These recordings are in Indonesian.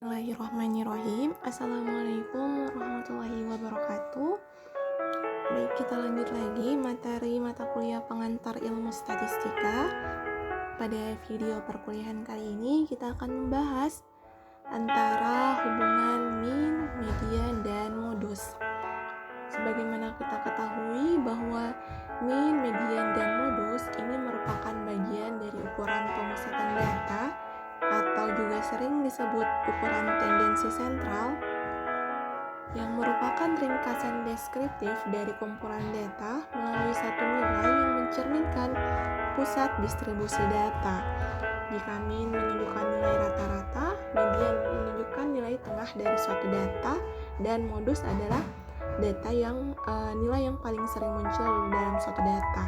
Bismillahirrahmanirrahim. Assalamualaikum warahmatullahi wabarakatuh. Baik, kita lanjut lagi materi mata kuliah pengantar ilmu statistika. Pada video perkuliahan kali ini kita akan membahas antara hubungan mean, median, dan modus. Sebagaimana kita ketahui bahwa mean, median, dan modus ini merupakan bagian dari ukuran pemusatan data atau juga sering disebut ukuran tendensi sentral yang merupakan ringkasan deskriptif dari kumpulan data melalui satu nilai yang mencerminkan pusat distribusi data. Jika mean menunjukkan nilai rata-rata, median menunjukkan nilai tengah dari suatu data, dan modus adalah nilai yang paling sering muncul dalam suatu data.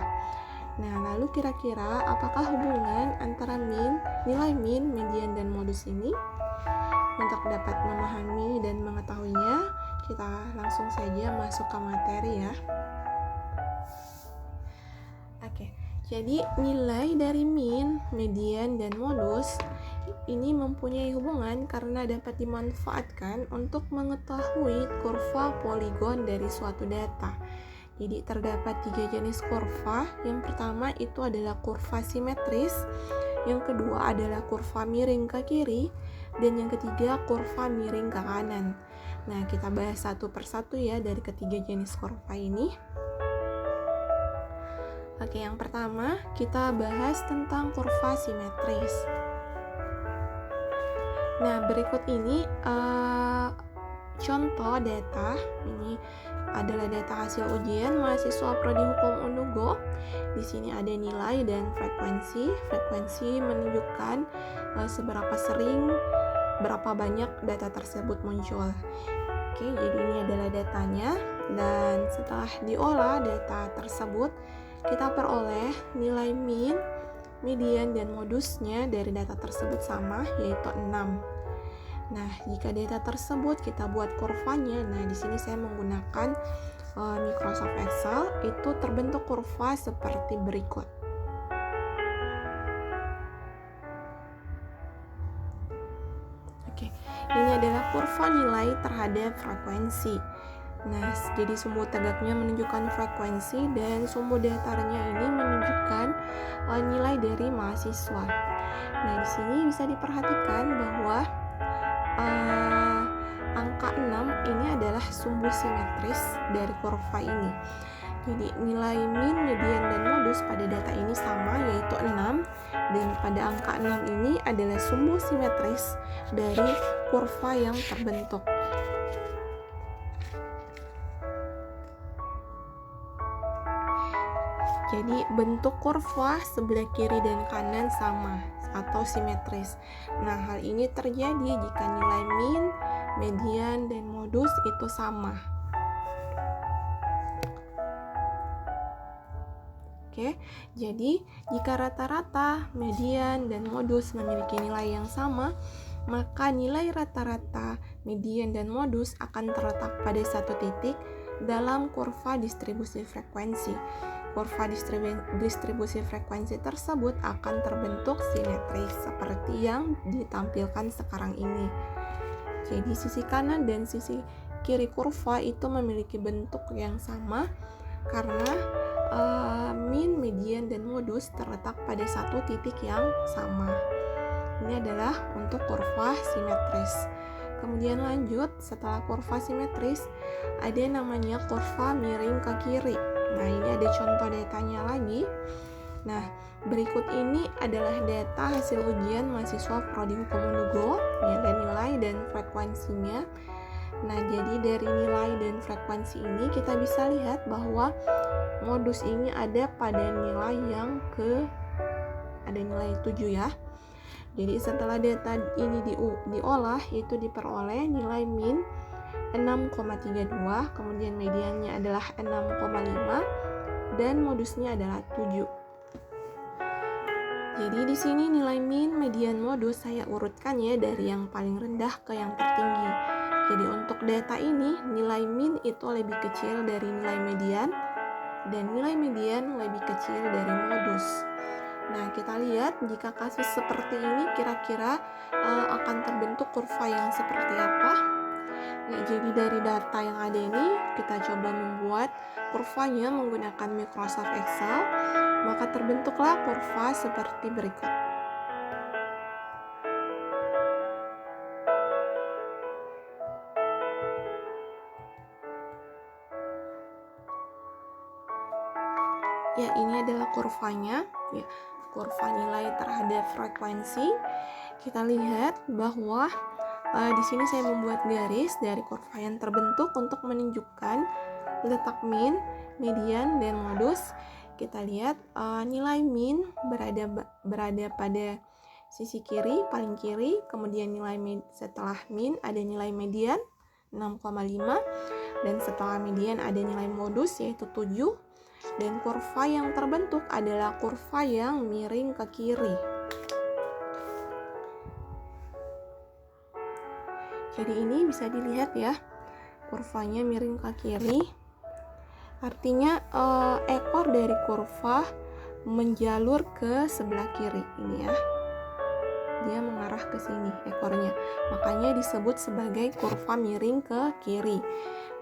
Nah, lalu kira-kira apakah hubungan antara nilai mean, median, dan modus ini? Untuk dapat memahami dan mengetahuinya, kita langsung saja masuk ke materi ya. Oke, jadi nilai dari mean, median, dan modus ini mempunyai hubungan karena dapat dimanfaatkan untuk mengetahui kurva poligon dari suatu data. Jadi terdapat 3 jenis kurva. Yang pertama itu adalah kurva simetris, yang kedua adalah kurva miring ke kiri, dan yang ketiga kurva miring ke kanan. Nah, kita bahas satu persatu ya dari ketiga jenis kurva ini. Oke, yang pertama kita bahas tentang kurva simetris. Nah, berikut ini contoh data. Ini adalah data hasil ujian mahasiswa Prodi Hukum Unugo. Di sini ada nilai dan frekuensi. Frekuensi menunjukkan seberapa sering, berapa banyak data tersebut muncul. Oke, jadi ini adalah datanya, dan setelah diolah data tersebut, kita peroleh nilai mean, median, dan modusnya dari data tersebut sama, yaitu 6. Nah, jika data tersebut kita buat kurvanya, nah di sini saya menggunakan Microsoft Excel, itu terbentuk kurva seperti berikut. Oke, ini adalah kurva nilai terhadap frekuensi. Nah, jadi sumbu tegaknya menunjukkan frekuensi dan sumbu datarnya ini menunjukkan nilai dari mahasiswa. Nah, di sini bisa diperhatikan bahwa angka 6 ini adalah sumbu simetris dari kurva ini. Jadi nilai mean, median, dan modus pada data ini sama, yaitu 6, dan pada angka 6 ini adalah sumbu simetris dari kurva yang terbentuk. Jadi bentuk kurva sebelah kiri dan kanan sama atau simetris. Nah, hal ini terjadi jika nilai mean, median, dan modus itu sama. Oke, jadi jika rata-rata, median, dan modus memiliki nilai yang sama, maka nilai rata-rata, median, dan modus akan terletak pada satu titik dalam kurva distribusi frekuensi. Kurva distribusi frekuensi tersebut akan terbentuk simetris seperti yang ditampilkan sekarang ini. Jadi sisi kanan dan sisi kiri kurva itu memiliki bentuk yang sama karena mean, median, dan modus terletak pada satu titik yang sama. Ini adalah untuk kurva simetris. Kemudian lanjut, setelah kurva simetris ada namanya kurva miring ke kiri. Nah, ini ada contoh datanya lagi. Nah, berikut ini adalah data hasil ujian mahasiswa Prodi Hukum Unugo, ya, dan nilai dan frekuensinya. Nah, jadi dari nilai dan frekuensi ini kita bisa lihat bahwa modus ini ada pada nilai ada nilai 7 ya. Jadi setelah data ini diolah, itu diperoleh nilai mean 6,32, kemudian mediannya adalah 6,5, dan modusnya adalah 7. Jadi di sini nilai mean, median, modus saya urutkan ya dari yang paling rendah ke yang tertinggi. Jadi untuk data ini nilai mean itu lebih kecil dari nilai median, dan nilai median lebih kecil dari modus. Nah, kita lihat jika kasus seperti ini kira-kira akan terbentuk kurva yang seperti apa. Ya, jadi dari data yang ada ini kita coba membuat kurvanya menggunakan Microsoft Excel, maka terbentuklah kurva seperti berikut. Ya, ini adalah kurvanya, ya, kurva nilai terhadap frekuensi. Kita lihat bahwa di sini saya membuat garis dari kurva yang terbentuk untuk menunjukkan letak min, median, dan modus. Kita lihat nilai min berada pada sisi kiri, paling kiri, kemudian setelah min ada nilai median 6,5, dan setelah median ada nilai modus yaitu 7. Dan kurva yang terbentuk adalah kurva yang miring ke kiri. Jadi ini bisa dilihat ya, kurvanya miring ke kiri. Artinya ekor dari kurva menjalur ke sebelah kiri ini ya. Dia mengarah ke sini ekornya. Makanya disebut sebagai kurva miring ke kiri.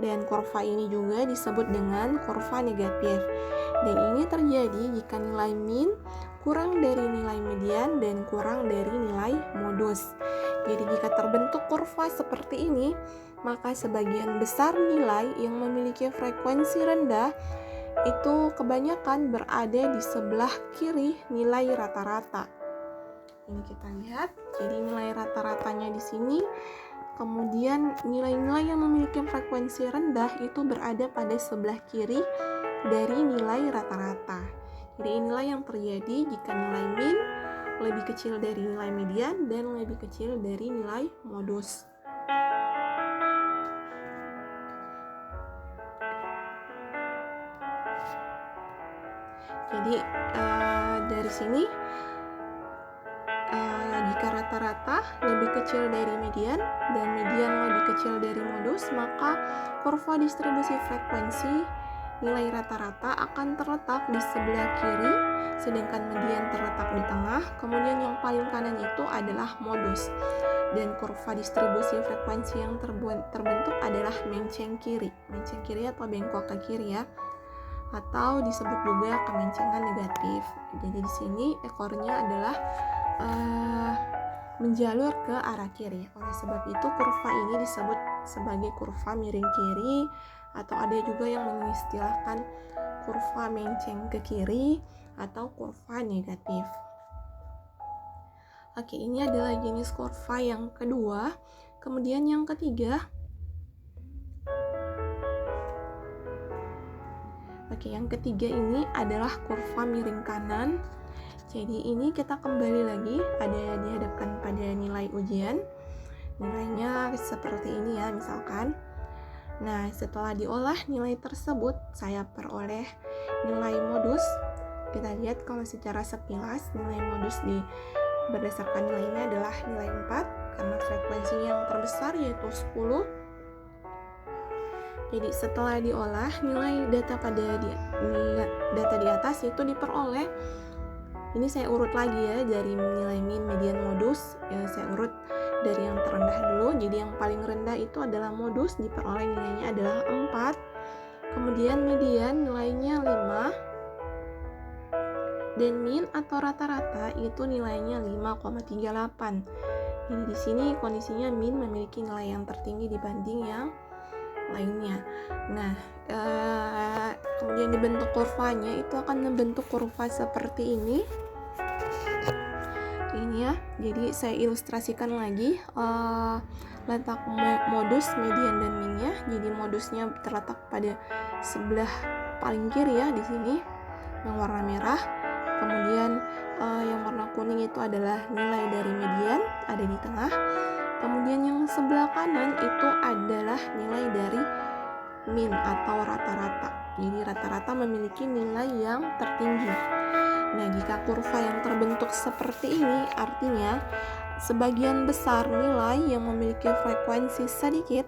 Dan kurva ini juga disebut dengan kurva negatif. Dan ini terjadi jika nilai min kurang dari nilai median dan kurang dari nilai modus. Jadi jika terbentuk kurva seperti ini, maka sebagian besar nilai yang memiliki frekuensi rendah itu kebanyakan berada di sebelah kiri nilai rata-rata. Ini kita lihat, jadi nilai rata-ratanya di sini. Kemudian nilai-nilai yang memiliki frekuensi rendah itu berada pada sebelah kiri dari nilai rata-rata. Jadi inilah yang terjadi jika nilai min lebih kecil dari nilai median dan lebih kecil dari nilai modus. Jadi dari sini jika rata-rata lebih kecil dari median dan median lebih kecil dari modus, maka kurva distribusi frekuensi nilai rata-rata akan terletak di sebelah kiri, sedangkan median terletak di tengah. Kemudian yang paling kanan itu adalah modus. Dan kurva distribusi frekuensi yang terbentuk adalah menceng kiri atau bengkok ke kiri ya, atau disebut juga kemencengan negatif. Jadi di sini ekornya adalah menjalur ke arah kiri. Oleh sebab itu kurva ini disebut sebagai kurva miring kiri, atau ada juga yang mengistilahkan kurva menceng ke kiri atau kurva negatif. Oke, ini adalah jenis kurva yang kedua. Kemudian yang ketiga, yang ketiga ini adalah kurva miring kanan. Jadi ini kita kembali lagi ada dihadapkan pada nilai ujian. Nilainya seperti ini ya, misalkan. Nah, setelah diolah nilai tersebut, saya peroleh nilai modus. Kita lihat kalau secara sekilas nilai modus berdasarkan nilainya adalah nilai 4 karena frekuensinya yang terbesar yaitu 10. Jadi setelah diolah nilai data di atas itu diperoleh. Ini saya urut lagi ya dari nilai min, median, modus. Ya, saya urut dari yang terendah dulu. Jadi yang paling rendah itu adalah modus, diperoleh nilainya adalah 4. Kemudian median nilainya 5. Dan min atau rata-rata itu nilainya 5,38. Jadi di sini kondisinya min memiliki nilai yang tertinggi dibanding yang lainnya. Nah, kemudian dibentuk kurvanya itu akan membentuk kurva seperti ini. Ini ya. Jadi saya ilustrasikan lagi letak modus, median, dan minnya. Jadi modusnya terletak pada sebelah paling kiri ya di sini, yang warna merah. Kemudian yang warna kuning itu adalah nilai dari median, ada di tengah. Kemudian yang sebelah kanan itu adalah nilai dari min atau rata-rata. Jadi rata-rata memiliki nilai yang tertinggi. Nah, jika kurva yang terbentuk seperti ini, artinya sebagian besar nilai yang memiliki frekuensi sedikit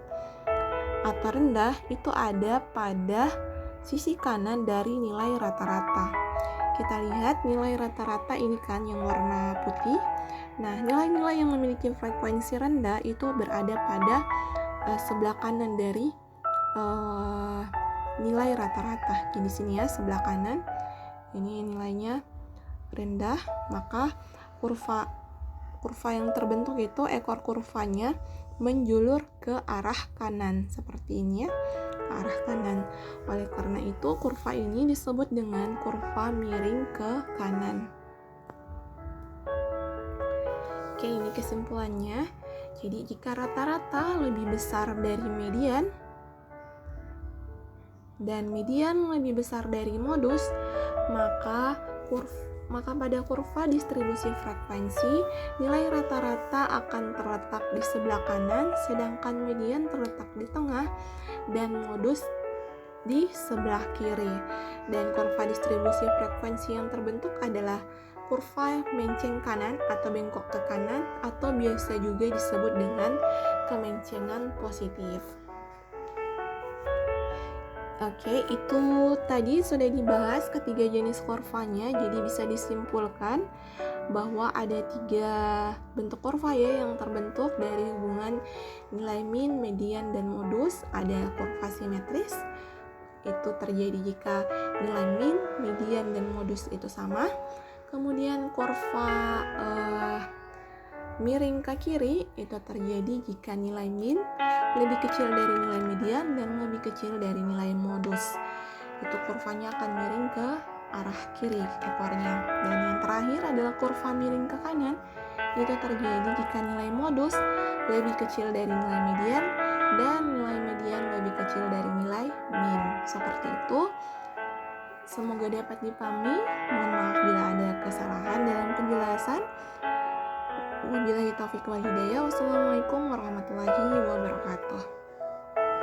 atau rendah itu ada pada sisi kanan dari nilai rata-rata. kita lihat nilai rata-rata ini kan yang warna putih. Nah, nilai-nilai yang memiliki frekuensi rendah itu berada pada sebelah kanan dari nilai rata-rata. Di sini ya, sebelah kanan ini nilainya rendah, maka kurva yang terbentuk itu ekor kurvanya menjulur ke arah kanan seperti ini ya, ke arah kanan. Oleh karena itu kurva ini disebut dengan kurva miring ke kanan. Oke, ini kesimpulannya. Jadi jika rata-rata lebih besar dari median dan median lebih besar dari modus, maka pada kurva distribusi frekuensi, nilai rata-rata akan terletak di sebelah kanan, sedangkan median terletak di tengah, dan modus di sebelah kiri. Dan kurva distribusi frekuensi yang terbentuk adalah kurva menceng kanan atau bengkok ke kanan, atau biasa juga disebut dengan kemencengan positif. Oke, itu tadi sudah dibahas ketiga jenis kurvanya. Jadi bisa disimpulkan bahwa ada 3 bentuk kurva ya yang terbentuk dari hubungan nilai min, median, dan modus. Ada kurva simetris, itu terjadi jika nilai min, median, dan modus itu sama. Kemudian kurva miring ke kiri itu terjadi jika nilai min lebih kecil dari nilai median dan lebih kecil dari nilai modus. Itu kurvanya akan miring ke arah kiri ekornya. Dan yang terakhir adalah kurva miring ke kanan. Itu terjadi jika nilai modus lebih kecil dari nilai median dan nilai median lebih kecil dari nilai min. Seperti itu. Semoga dapat dipahami. Mohon maaf bila ada kesalahan dalam penjelasan. Wabillahi taufiq wal hidayah. Wassalamualaikum warahmatullahi